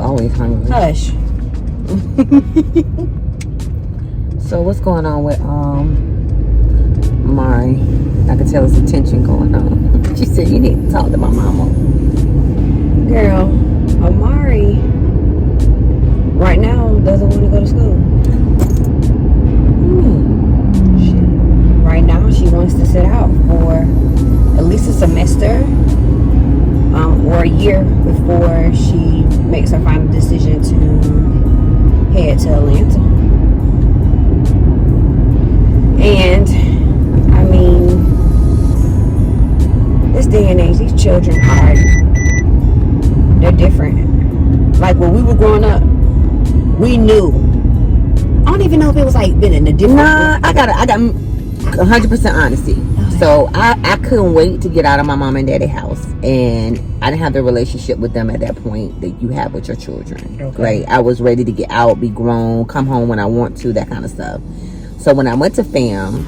always hungry. Hush. So what's going on with Mari? I can tell there's some tension going on. She said you need to talk to my mama. Girl, Amari right now doesn't want to go to school. Right now she wants to sit out for at least a semester or a year before she makes her final decision to head to Atlanta. And I mean, this day and age, these children they're different. Like when we were growing up, we knew. I don't even know if it was like been in a different. Nah, I got 100% honesty. Okay. So I couldn't wait to get out of my mom and daddy house, and I didn't have the relationship with them at that point that you have with your children. Okay. Right? I was ready to get out, be grown, come home when I want to, that kind of stuff. So when I went to FAM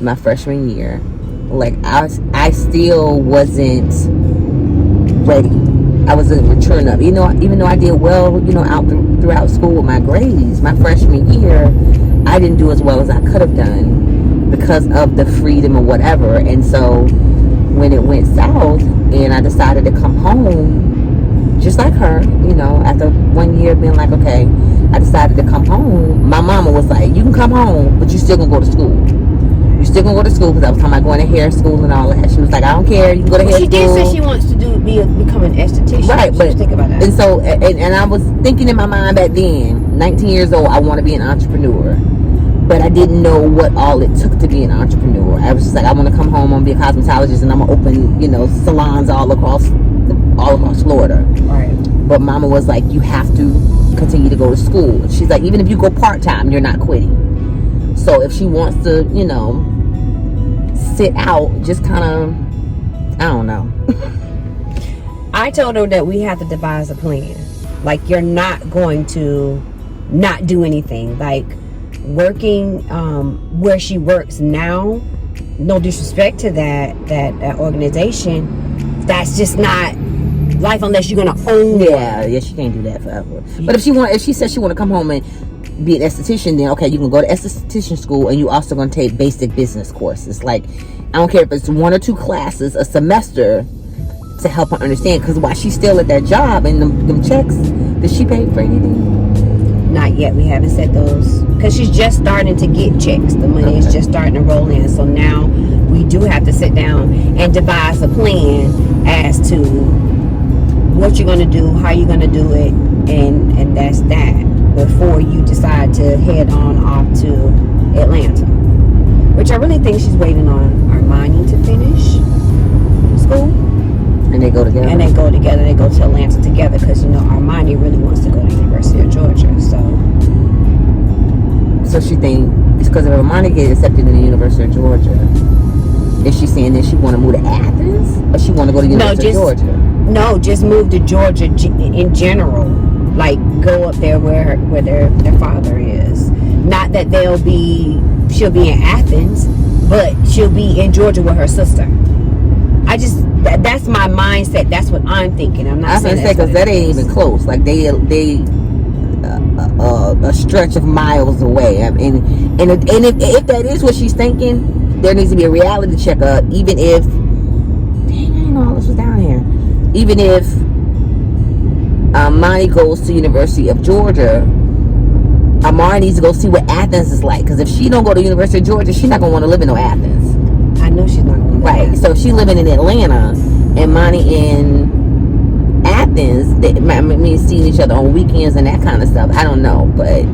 my freshman year, like I still wasn't ready. I wasn't mature enough. Even though I did well, out throughout school with my grades, my freshman year, I didn't do as well as I could have done because of the freedom or whatever. And so when it went south and I decided to come home, just like her, after 1 year being like, okay, I decided to come home. My mama was like, you can come home, but you still gonna go to school. You're still gonna go to school, because I was talking about going to hair school and all that. She was like, I don't care, you can go to hair school. She did say she wants to become an esthetician. Right, but think about that. And so, and I was thinking in my mind back then, 19 years old, I want to be an entrepreneur. But I didn't know what all it took to be an entrepreneur. I was just like, I want to come home, I'm gonna be a cosmetologist, and I'm gonna open, salons all across Florida. Right. But mama was like, you have to continue to go to school. She's like, even if you go part-time, you're not quitting. So if she wants to, sit out, just kind of, I don't know. I told her that we have to devise a plan. Like, you're not going to not do anything. Like, working where she works now, no disrespect to that organization, that's just not life unless you're gonna own it. Yeah, she can't do that forever. But if she says she want to come home and be an esthetician, then okay, you can go to esthetician school, and you also gonna take basic business courses. Like, I don't care if it's 1 or 2 classes a semester to help her understand. Because while she's still at that job and them checks, does she pay for anything? Not yet. We haven't set those, because she's just starting to get checks. The money is just starting to roll in. So now we do have to sit down and devise a plan as to what you're going to do, how you're going to do it, and that's that, before you decide to head on off to Atlanta. Which I really think she's waiting on Armani to finish school. And they go together? And they go together. They go to Atlanta together, because, Armani really wants to go to University of Georgia. So she think it's because if Armani gets accepted in the University of Georgia, is she saying that she want to move to Athens? Or she want to go to University of Georgia? No, just move to Georgia in general. Like, go up there where their father is. Not that she'll be in Athens, but she'll be in Georgia with her sister. That's my mindset. That's what I'm thinking. I'm not saying that, because that ain't even close. Like, they a stretch of miles away. I mean, and if that is what she's thinking, there needs to be a reality check up. Even if, dang, I didn't know all this was down here. Even if Monty goes to University of Georgia, Amara needs to go see what Athens is like. Because if she don't go to University of Georgia, she's not going to want to live in no Athens. I know she's not going to. Right. So if she's living in Atlanta and Monty in Athens, they might mean seeing each other on weekends and that kind of stuff. I don't know. But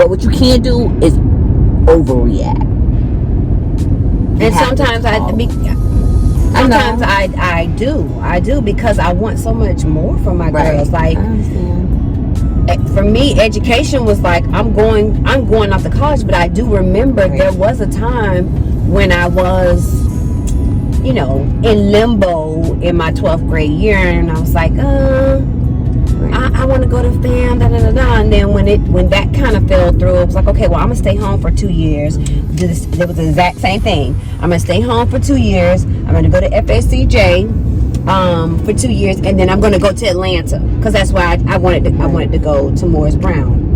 what you can't do is overreact. And sometimes I do, because I want so much more from my girls. Like, for me, education was like, I'm going off to college, but I do remember there was a time when I was, in limbo in my 12th grade year, and I was like, I want to go to FAM, and then when that kind of fell through, it was like, okay, well, I'm gonna stay home for 2 years. It was the exact same thing. I'm gonna stay home for 2 years. I'm gonna go to FSCJ, for 2 years, and then I'm going to go to Atlanta because that's why I wanted to go to Morris Brown.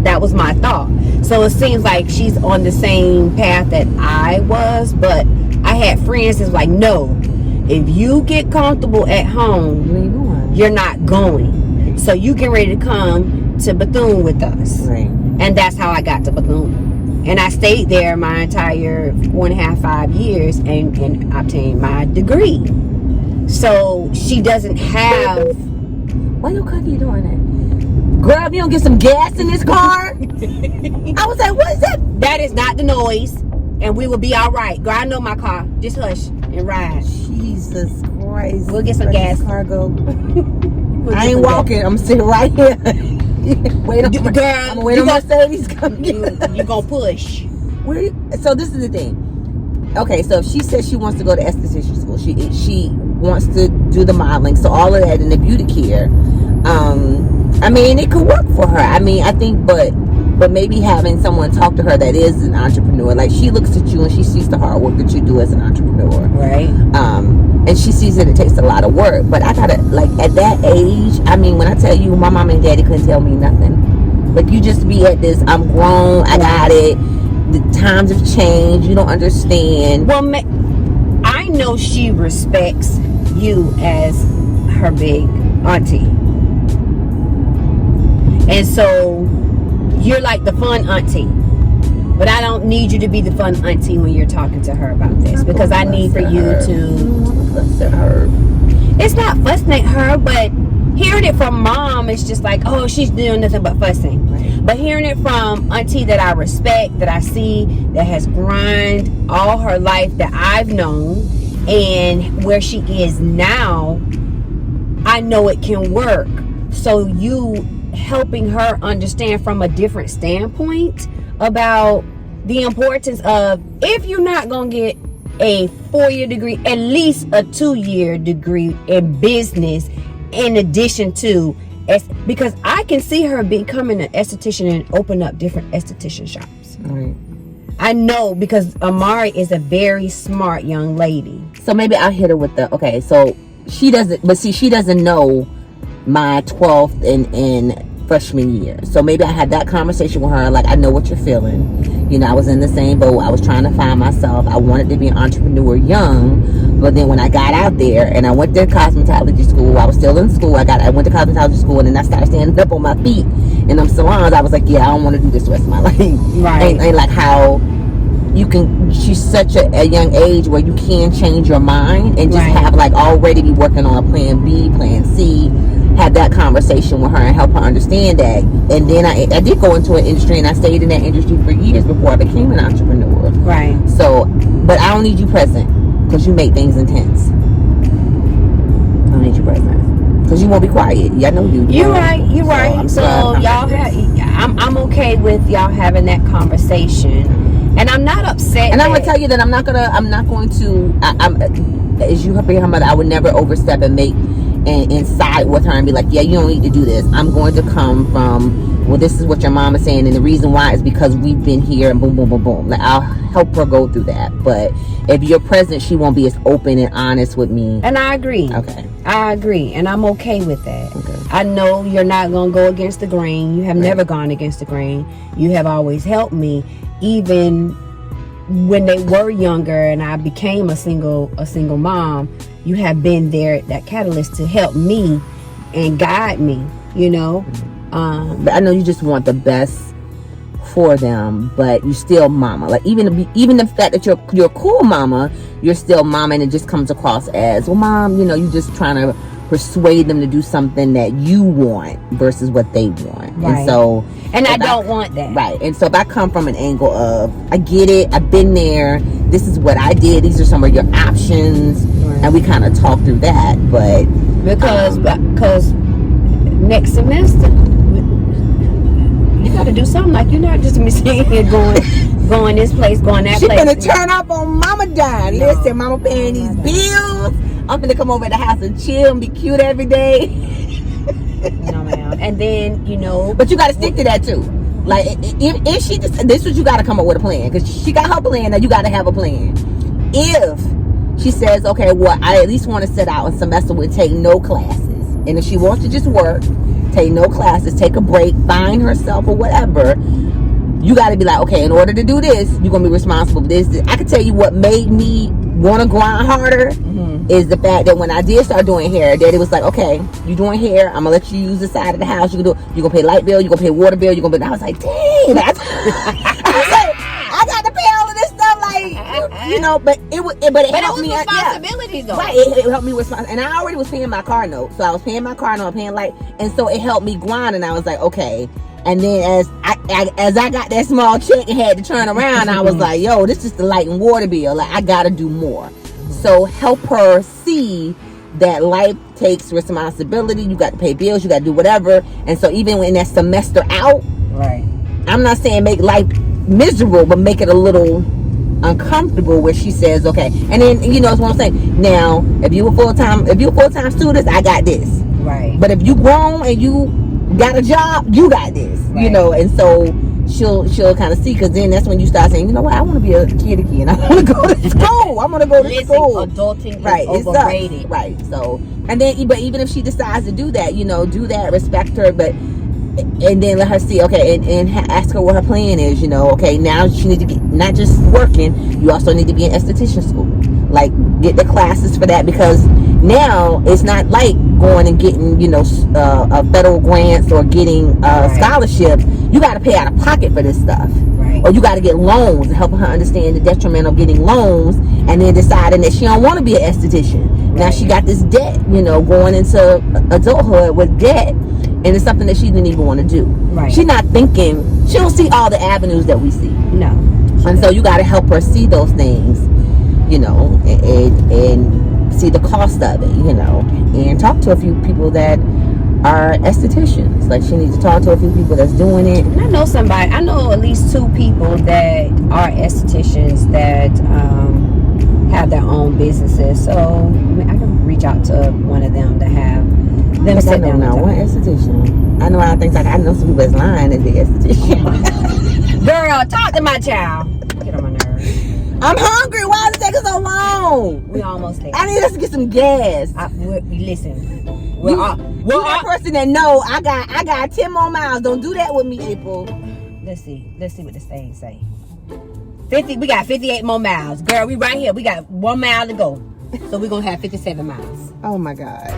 That was my thought. So it seems like she's on the same path that I was, but I had friends that's like, no, if you get comfortable at home, you're not going. So you get ready to come to Bethune with us. Right. And that's how I got to Bethune. And I stayed there my entire 4.5, 5 years and obtained my degree. So she doesn't have... Why your cookie doing that? Girl, if you don't get some gas in this car. I was like, what is that? That is not the noise. And we will be all right. Girl, I know my car. Just hush and ride. Jesus Christ. We'll get some gas. Cargo. I ain't walking. I'm sitting right here. Wait on girl. I'm waiting on Mercedes come get. You gonna push. So this is the thing. Okay, so she says she wants to go to esthetician school. She wants to do the modeling. So all of that in the beauty care. I mean, it could work for her. I mean, I think, but maybe having someone talk to her that is an entrepreneur, like she looks at you and she sees the hard work that you do as an entrepreneur, right? And she sees that it takes a lot of work. But I gotta, like, at that age, I mean, when I tell you, my mom and daddy couldn't tell me nothing. Like, you just be at this, I'm grown, I got it. The times have changed. You don't understand. Well, I know she respects you as her big auntie. And so you're like the fun auntie, but I don't need you to be the fun auntie when you're talking to her about this, because I need for you to fuss at her. It's not fussing at her, but hearing it from mom is just like, oh, she's doing nothing but fussing. Right. But hearing it from auntie that I respect, that I see, that has grind all her life that I've known, and where she is now, I know it can work. So you helping her understand from a different standpoint about the importance of, if you're not gonna get a 4-year degree, at least a 2-year degree in business, in addition to, because I can see her becoming an esthetician and open up different esthetician shops. Right. I know, because Amari is a very smart young lady. So maybe I'll hit her with the, okay, so she doesn't know my 12th and freshman year. So maybe I had that conversation with her, like, I know what you're feeling. You know, I was in the same boat. I was trying to find myself. I wanted to be an entrepreneur young, but then when I got out there and I went to cosmetology school, I was still in school. I went to cosmetology school, and then I started standing up on my feet in them salons. I was like, yeah, I don't want to do this the rest of my life. Right. And like how you can, she's such a young age where you can change your mind and just have, like, already be working on a plan B, plan C. Have that conversation with her and help her understand that. And then I did go into an industry, and I stayed in that industry for years before I became an entrepreneur. Right. So, but I don't need you present, because you make things intense. I don't need you present, because you won't be quiet. Yeah, I know you. You're right. So y'all I'm okay with y'all having that conversation, and I'm not upset. And I'm gonna tell you that I'm not going to. As you heard her mother, I would never overstep and make. And side with her and be like, yeah, you don't need to do this. I'm going to come from, well, this is what your mom is saying, and the reason why is because we've been here, and boom, boom, boom, boom. Like, I'll help her go through that. But if you're present, she won't be as open and honest with me. And I agree. Okay. I agree, and I'm okay with that. Okay. I know you're not going to go against the grain. You have never gone against the grain. You have always helped me, even when they were younger and I became a single mom. You have been there, that catalyst to help me and guide me, you know. But I know you just want the best for them, but you still mama. Like, even the fact that you're a cool mama, you're still mama, and it just comes across as, well, mom, you know, you just trying to persuade them to do something that you want versus what they want. Right. And so, I don't want that. Right. And so if I come from an angle of, I get it, I've been there, this is what I did, these are some of your options, and we kind of talk through that. But because next semester you got to do something. Like, you're not just sitting here going this place, going that place. She gonna turn up on mama dime. No. Listen, mama paying these bills. I'm gonna come over to the house and chill and be cute every day. No, ma'am. And then, you know, but you got to stick to that too. Like, if she just, this is what you got to come up with a plan, because she got her plan. Now you got to have a plan. If she says, okay, well, I at least want to set out a semester with take no classes. And if she wants to just work, take no classes, take a break, find herself or whatever, you got to be like, okay, in order to do this, you're going to be responsible for this. I can tell you what made me want to grind harder is the fact that when I did start doing hair, Daddy was like, okay, you doing hair, I'm going to let you use the side of the house. You're going to pay light bill, you're going to pay water bill, you're going to pay. I was like, dang. I was like, I got to pay all of this stuff, like, you know, but it helped me. Responsibilities, though. Right, it helped me respond. And I already was paying my car note. So I was paying my car note, paying light. And so it helped me grind. And I was like, okay. And then as I got that small check and had to turn around, I was like, yo, this is the light and water bill. Like, I got to do more. So help her see that life takes responsibility. You got to pay bills. You got to do whatever. And so even when that semester out, right, I'm not saying make life miserable, but make it a little uncomfortable where she says, okay. And then, you know, that's what I'm saying. Now, if you a full-time student, I got this. Right. But if you grown and you got a job, you got this. Right. You know, and so she'll kind of see, because then that's when you start saying, you know what, I want to be a kid again. I want to go to school. I want to go to school. Adulting right, is overrated. Right. So, and then, but even if she decides to do that, you know, do that, respect her, but, and then let her see, okay, and ask her what her plan is, you know, okay, now she need to get, not just working, you also need to be in esthetician school. Like, get the classes for that, because now it's not like going and getting, you know, federal grants or getting scholarships. You got to pay out of pocket for this stuff. Right. Or you got to get loans, and helping her understand the detriment of getting loans, and then deciding that she don't want to be an esthetician. Right. Now she got this debt, you know, going into adulthood with debt, and it's something that she didn't even want to do. Right. She's not thinking, she don't see all the avenues that we see. No. And so you got to help her see those things, you know, and see the cost of it, you know, and talk to a few people that are estheticians. Like, she needs to talk to a few people that's doing it. And I know at least 2 people that are estheticians that have their own businesses. So I can reach out to one of them to have them sit down. Now, one esthetician. I know. I think like I know some people that's lying as the esthetician. Girl, talk to my child. Get on my nerves. I'm hungry. Why is it taking so long? We almost there. I need us to get some gas. Listen. We're that person that know I got 10 more miles. Don't do that with me, April. Let's see what this thing say. 50. We got 58 more miles, girl. We right here. We got 1 mile to go, so we're gonna have 57 miles. Oh my God.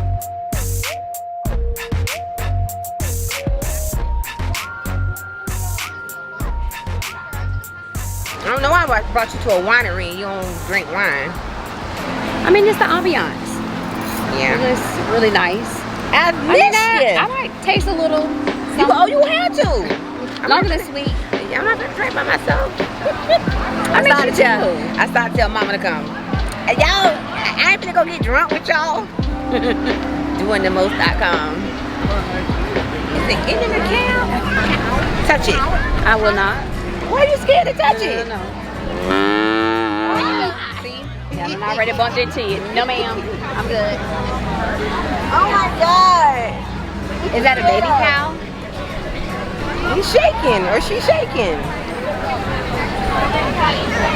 I don't know why I brought you to a winery and you don't drink wine. I mean, it's the ambiance. Yeah. It's really nice. I might taste a little. You had to. Longer than sweet. I'm not gonna drink by myself. I started to tell Mama to come. And y'all, I ain't gonna go get drunk with y'all. DoingTheMost.com. Is it in the camp? Touch it. I will not. Why are you scared to touch it? No. See? Yeah, I'm already bumped into you. No, ma'am. I'm good. Oh my God. Is that a baby cow? He's shaking, or she's shaking.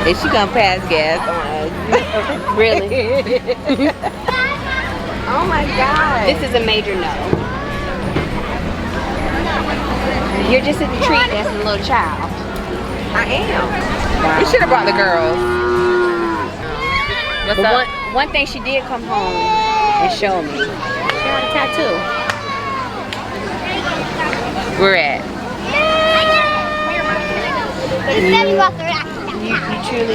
Is she gonna pass gas on us? Really? Oh my God. This is a major no. You're just a treat as a little child. I am. Wow. You should have brought the girls. But one thing she did come home and show me. She had a tattoo. We're at. You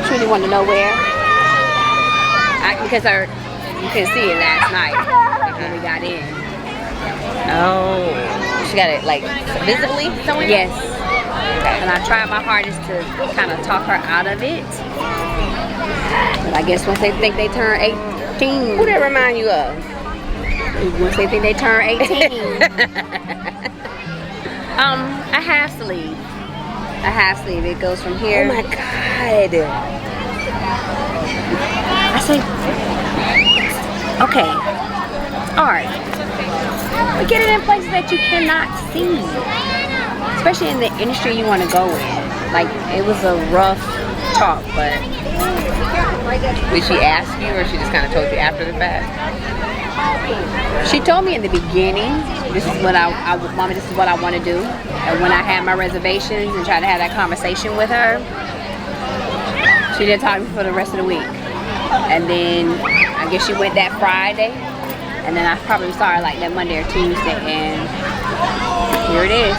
truly want to know where? Because you couldn't see it last night when we got in. Oh. She got it like visibly somewhere? Yes. Okay. And I tried my hardest to kind of talk her out of it. But I guess once they think they turn 18. Who that remind you of? Once they think they turn 18. A half sleeve. A half sleeve. It goes from here. Oh my God. I say, okay. Alright. We get it in places that you cannot see. Especially in the industry you want to go in. Like, it was a rough talk, but. Did she ask you, or she just kind of told you after the fact? She told me in the beginning, this is what Mama, this is what I want to do. And when I had my reservations and tried to have that conversation with her, she didn't talk to me for the rest of the week. And then I guess she went that Friday, and then I probably saw her like that Monday or Tuesday, and here it is.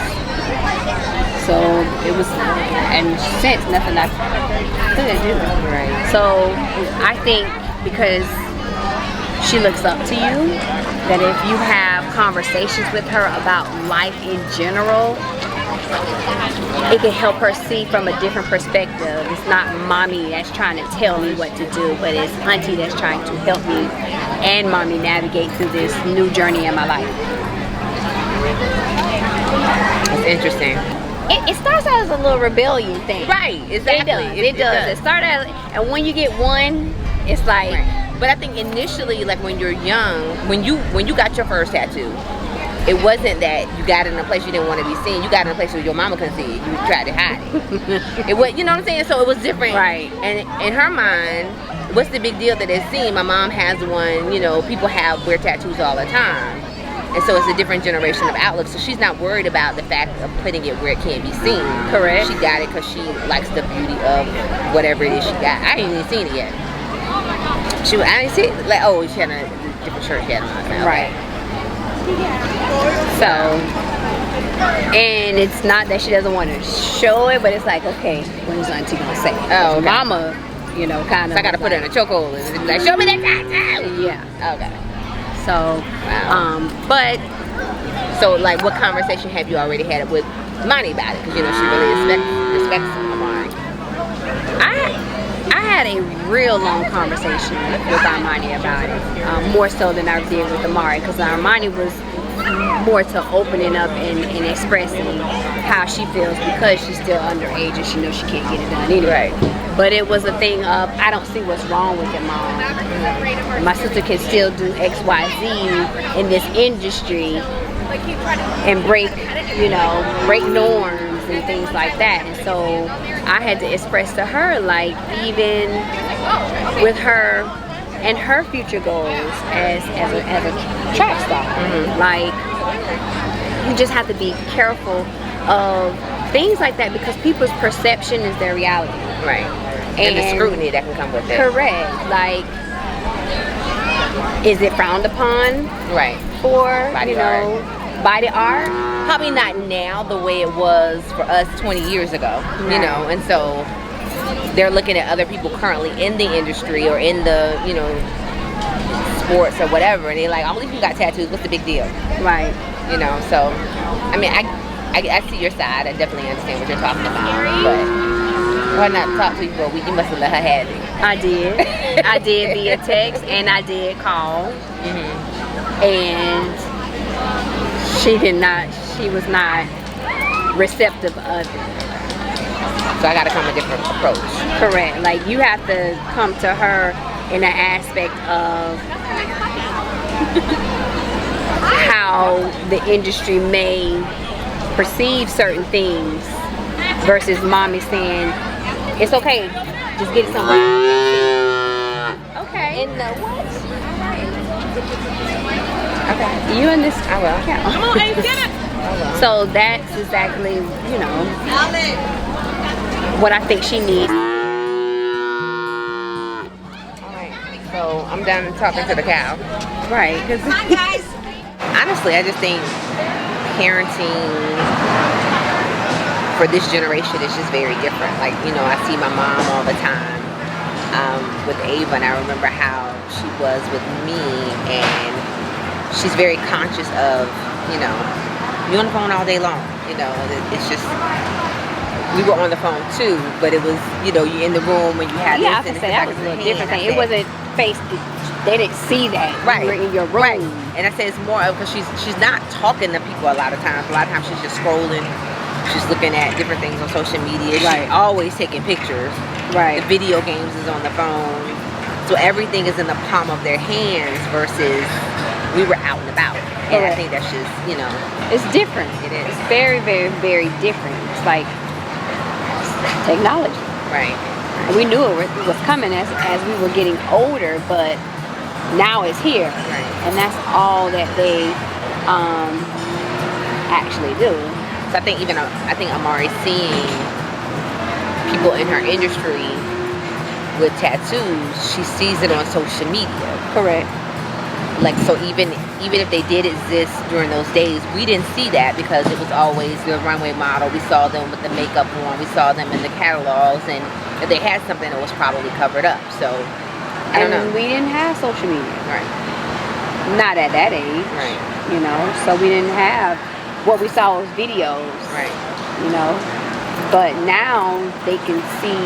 So it was, and since nothing I could do. Right. So I think because she looks up to you, that if you have conversations with her about life in general, it can help her see from a different perspective. It's not mommy that's trying to tell me what to do, but it's auntie that's trying to help me and mommy navigate through this new journey in my life. It's interesting. It starts out as a little rebellion thing. Right, exactly. It does. It started out, and when you get one, it's like. Right. But I think initially, like when you're young, when you got your first tattoo, it wasn't that you got it in a place you didn't want to be seen. You got it in a place where your mama couldn't see it. You tried to hide it. It was, you know what I'm saying? So it was different. Right. And in her mind, what's the big deal that it's seen? My mom has one. You know, people wear tattoos all the time. And so it's a different generation of outlook. So she's not worried about the fact of putting it where it can't be seen. Correct. She got it because she likes the beauty of whatever it is she got. I ain't even seen it yet. I didn't see it. Like, oh, she had a different shirt she had on. Okay. Right. So, and it's not that she doesn't want to show it, but it's like, okay, when is auntie gonna say it? Oh, okay. Mama, you know, kind of. So I gotta put her in a chokehold and be like, show me that tattoo. Yeah. Okay. So, wow. But so like, what conversation have you already had with Monty about it? Because you know she really respects Amari. I had a real long conversation with Armani about it, more so than I did with Amari, because Armani was more to opening up and expressing how she feels because she's still underage and she knows she can't get it done anyway. Right. But it was a thing of, I don't see what's wrong with it, Mom. My sister can still do X, Y, Z in this industry and break norms and things like that. And so I had to express to her, like, even with her and her future goals as a track star, like, you just have to be careful of things like that because people's perception is their reality. Right. And the scrutiny that can come with it. Correct. Like, is it frowned upon? Right. For body art? Probably not now the way it was for us 20 years ago. Right. You know, and so they're looking at other people currently in the industry or in the, you know, sports or whatever, and they're like, oh, you got tattoos, what's the big deal? Right. You know, so I mean, I see your side. I definitely understand what you're talking about, but why not talk to you? Well, you must have let her have it. I did. I did via text and I did call. And she was not receptive of it. So I gotta come a different approach. Correct. Like, you have to come to her in an aspect of how the industry may perceive certain things versus mommy saying, it's okay, just get it somewhere. Okay. In the what? Okay. You understand? I will. Yeah. Come on, Ace, get it! So that's exactly, you know, what I think she needs. Alright, so I'm done talking to the cow. Right. Hi, guys! Honestly, I just think parenting for this generation is just very different. Like, you know, I see my mom all the time with Ava, and I remember how she was with me, and she's very conscious of, you know, you're on the phone all day long. You know, it's just, we were on the phone too, but it was, you know, you're in the room when you had Yeah, I this. can say that was a little different thing. It wasn't faced. They didn't see that. Right. You were in your room. Right. And I say it's more because she's not talking to people a lot of times. A lot of times she's just scrolling. She's looking at different things on social media. Right. She's always taking pictures. Right. The video games is on the phone. So everything is in the palm of their hands versus we were out and about. And I think that's just, you know. It's different. It is. It's very, very, very different. It's like technology. Right. And we knew it was coming as we were getting older, but now it's here. Right. And that's all that they actually do. So I think I'm already seeing people in her industry with tattoos. She sees it on social media. Correct. Like, so even if they did exist during those days, we didn't see that because it was always the runway model. We saw them with the makeup on. We saw them in the catalogs, and if they had something, it was probably covered up. So I don't know. We didn't have social media. Right. Not at that age. Right. You know, so we didn't have what we saw was videos. Right. You know, but now they can see,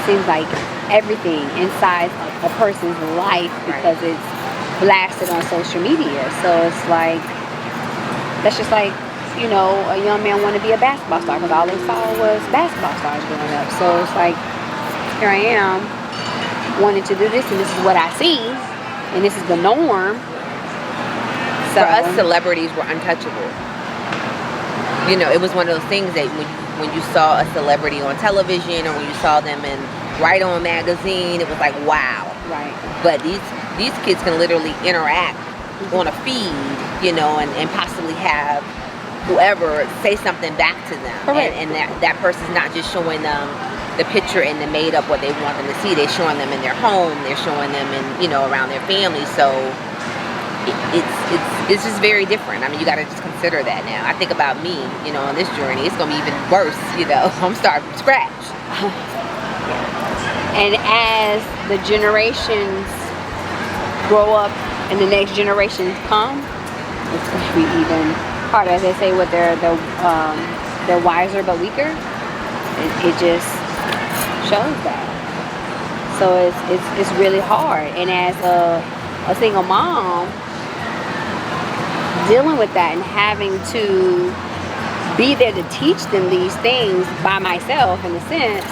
seems like everything inside a person's life because it's blasted on social media. So it's like, that's just like, you know, a young man want to be a basketball star because all they saw was basketball stars growing up. So it's like, here I am wanting to do this, and this is what I see, and this is the norm. So for us, celebrities were untouchable. You know, it was one of those things that when you saw a celebrity on television or when you saw them in right on magazine, it was like, wow. Right. But these kids can literally interact on a feed, you know, and possibly have whoever say something back to them. Correct. And that person's not just showing them the picture and the made up what they want them to see. They're showing them in their home. They're showing them in, you know, around their family. So it's just very different. I mean, you got to just consider that now. I think about me, you know, on this journey, it's going to be even worse, you know. I'm starting from scratch. And as the generations grow up and the next generations come, it's going to be even harder. As they say, what they're wiser but weaker. It just shows that. So it's really hard. And as a single mom, dealing with that and having to be there to teach them these things by myself, in a sense,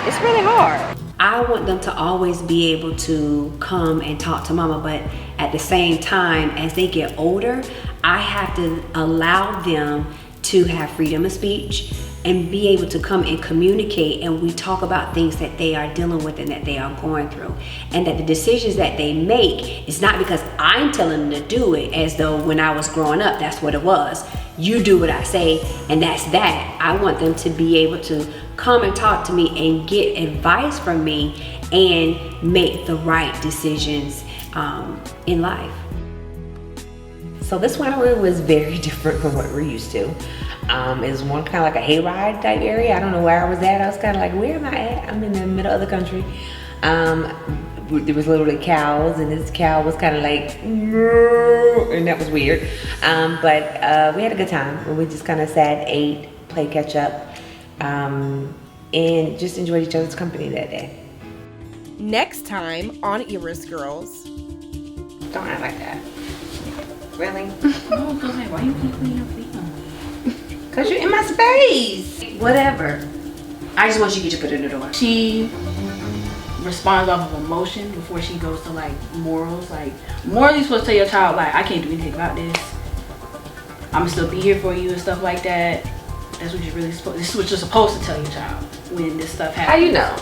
it's really hard. I want them to always be able to come and talk to mama, but at the same time, as they get older, I have to allow them to have freedom of speech and be able to come and communicate, and we talk about things that they are dealing with and that they are going through, and that the decisions that they make is not because I'm telling them to do it as though when I was growing up that's what it was. You do what I say and that's that. I want them to be able to come and talk to me and get advice from me and make the right decisions in life. So this winery was very different from what we're used to. It was one kind of like a hayride type area. I don't know where I was at. I was kind of like, where am I at? I'm in the middle of the country. There was literally cows, and this cow was kind of like, and that was weird. But we had a good time. We just kind of sat, ate, played catch up, and just enjoyed each other's company that day. Next time on Eara's Girls. Don't act like that. Really? No, why you keep putting your feet on? Because you're in my space. Whatever. I just want you to get your foot in the door. She responds off of emotion before she goes to like morals. Like, morally, you're supposed to tell your child, like, I can't do anything about this. I'm gonna still be here for you and stuff like that. That's what you're really supposed. This is what you're supposed to tell your child when this stuff happens. How you know?